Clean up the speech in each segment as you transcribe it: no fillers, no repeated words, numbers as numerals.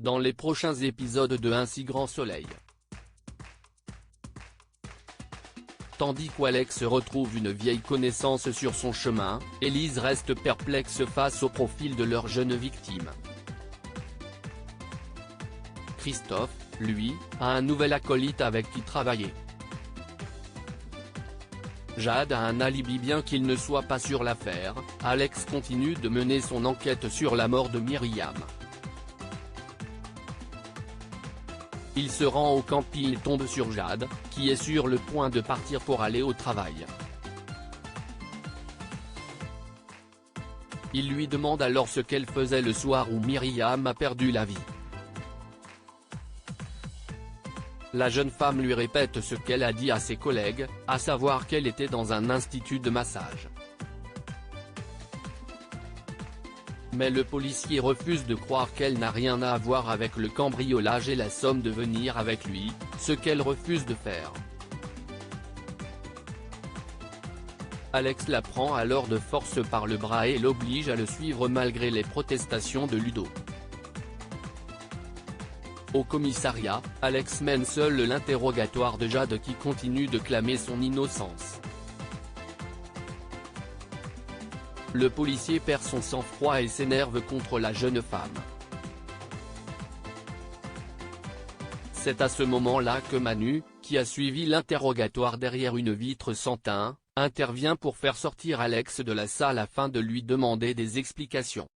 dans les prochains épisodes de Un si grand soleil. Tandis qu'Alex retrouve une vieille connaissance sur son chemin, Élise reste perplexe face au profil de leur jeune victime. Christophe, lui, a un nouvel acolyte avec qui travailler. Jade a un alibi bien qu'il ne soit pas sur l'affaire, Alex continue de mener son enquête sur la mort de Myriam. Il se rend au camping et tombe sur Jade, qui est sur le point de partir pour aller au travail. Il lui demande alors ce qu'elle faisait le soir où Myriam a perdu la vie. La jeune femme lui répète ce qu'elle a dit à ses collègues, à savoir qu'elle était dans un institut de massage. Mais le policier refuse de croire qu'elle n'a rien à voir avec le cambriolage et la somme de venir avec lui, ce qu'elle refuse de faire. Alex la prend alors de force par le bras et l'oblige à le suivre malgré les protestations de Ludo. Au commissariat, Alex mène seul l'interrogatoire de Jade qui continue de clamer son innocence. Le policier perd son sang-froid et s'énerve contre la jeune femme. C'est à ce moment-là que Manu, qui a suivi l'interrogatoire derrière une vitre sans teint, intervient pour faire sortir Alex de la salle afin de lui demander des explications.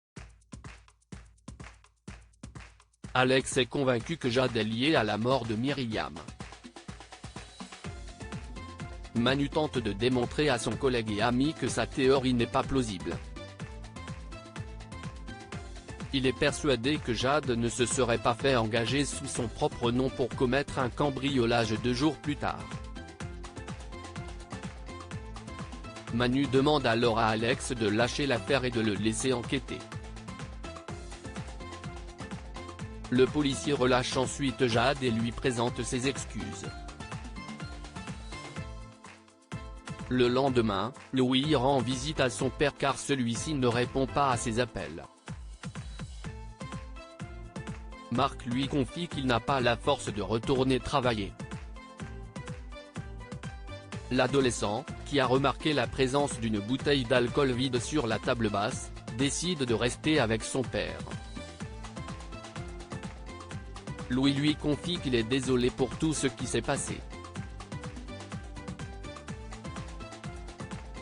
Alex est convaincu que Jade est liée à la mort de Myriam. Manu tente de démontrer à son collègue et ami que sa théorie n'est pas plausible. Il est persuadé que Jade ne se serait pas fait engager sous son propre nom pour commettre un cambriolage 2 jours plus tard. Manu demande alors à Alex de lâcher l'affaire et de le laisser enquêter. Le policier relâche ensuite Jade et lui présente ses excuses. Le lendemain, Louis rend visite à son père car celui-ci ne répond pas à ses appels. Marc lui confie qu'il n'a pas la force de retourner travailler. L'adolescent, qui a remarqué la présence d'une bouteille d'alcool vide sur la table basse, décide de rester avec son père. Louis lui confie qu'il est désolé pour tout ce qui s'est passé.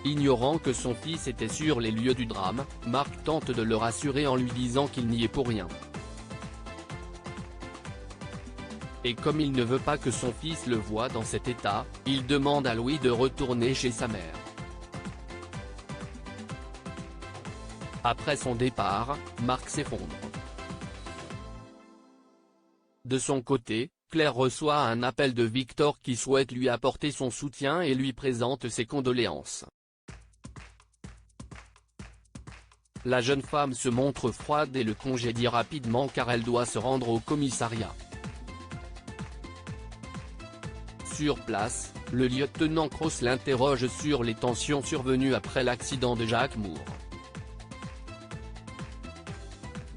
Ignorant que son fils était sur les lieux du drame, Marc tente de le rassurer en lui disant qu'il n'y est pour rien. Et comme il ne veut pas que son fils le voie dans cet état, il demande à Louis de retourner chez sa mère. Après son départ, Marc s'effondre. De son côté, Claire reçoit un appel de Victor qui souhaite lui apporter son soutien et lui présente ses condoléances. La jeune femme se montre froide et le congédie rapidement car elle doit se rendre au commissariat. Sur place, le lieutenant Cross l'interroge sur les tensions survenues après l'accident de Jacques Moore.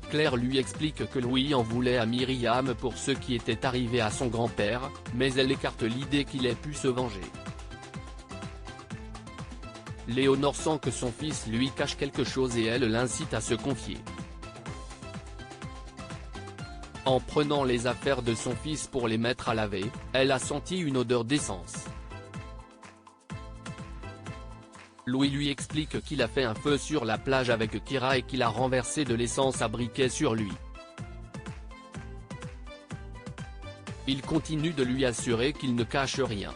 Claire lui explique que Louis en voulait à Myriam pour ce qui était arrivé à son grand-père, mais elle écarte l'idée qu'il ait pu se venger. Léonore sent que son fils lui cache quelque chose et elle l'incite à se confier. En prenant les affaires de son fils pour les mettre à laver, elle a senti une odeur d'essence. Louis lui explique qu'il a fait un feu sur la plage avec Kira et qu'il a renversé de l'essence à briquet sur lui. Il continue de lui assurer qu'il ne cache rien.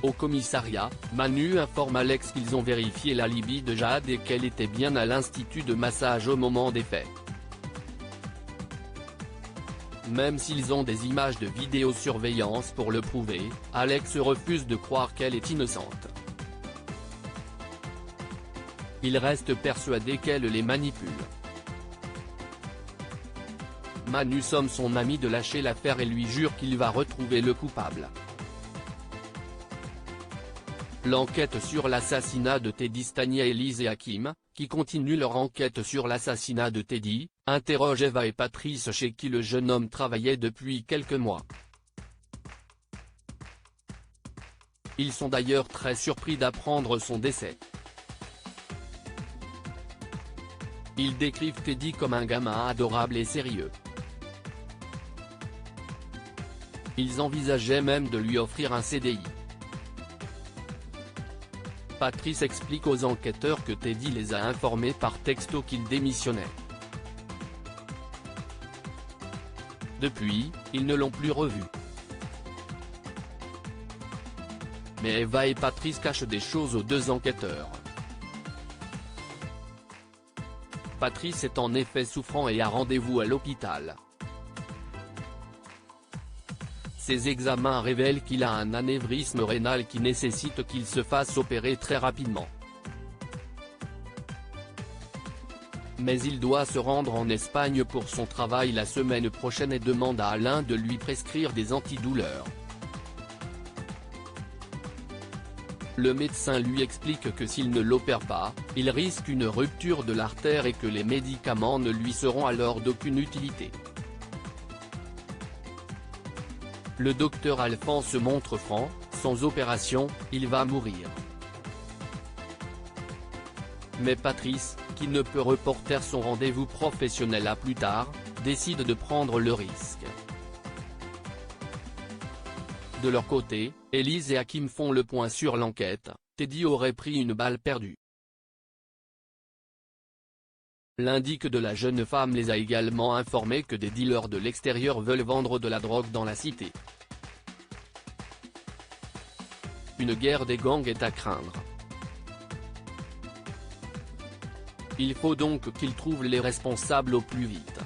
Au commissariat, Manu informe Alex qu'ils ont vérifié l'alibi de Jade et qu'elle était bien à l'institut de massage au moment des faits. Même s'ils ont des images de vidéosurveillance pour le prouver, Alex refuse de croire qu'elle est innocente. Il reste persuadé qu'elle les manipule. Manu somme son ami de lâcher l'affaire et lui jure qu'il va retrouver le coupable. L'enquête sur l'assassinat de Teddy Stania et Elise et Hakim, qui continuent leur enquête sur l'assassinat de Teddy, interroge Eva et Patrice chez qui le jeune homme travaillait depuis quelques mois. Ils sont d'ailleurs très surpris d'apprendre son décès. Ils décrivent Teddy comme un gamin adorable et sérieux. Ils envisageaient même de lui offrir un CDI. Patrice explique aux enquêteurs que Teddy les a informés par texto qu'il démissionnait. Depuis, ils ne l'ont plus revu. Mais Eva et Patrice cachent des choses aux deux enquêteurs. Patrice est en effet souffrant et a rendez-vous à l'hôpital. Ses examens révèlent qu'il a un anévrisme rénal qui nécessite qu'il se fasse opérer très rapidement. Mais il doit se rendre en Espagne pour son travail la semaine prochaine et demande à Alain de lui prescrire des antidouleurs. Le médecin lui explique que s'il ne l'opère pas, il risque une rupture de l'artère et que les médicaments ne lui seront alors d'aucune utilité. Le docteur Alphand se montre franc, sans opération, il va mourir. Mais Patrice, qui ne peut reporter son rendez-vous professionnel à plus tard, décide de prendre le risque. De leur côté, Elise et Hakim font le point sur l'enquête. Teddy aurait pris une balle perdue. L'indique de la jeune femme les a également informés que des dealers de l'extérieur veulent vendre de la drogue dans la cité. Une guerre des gangs est à craindre. Il faut donc qu'ils trouvent les responsables au plus vite.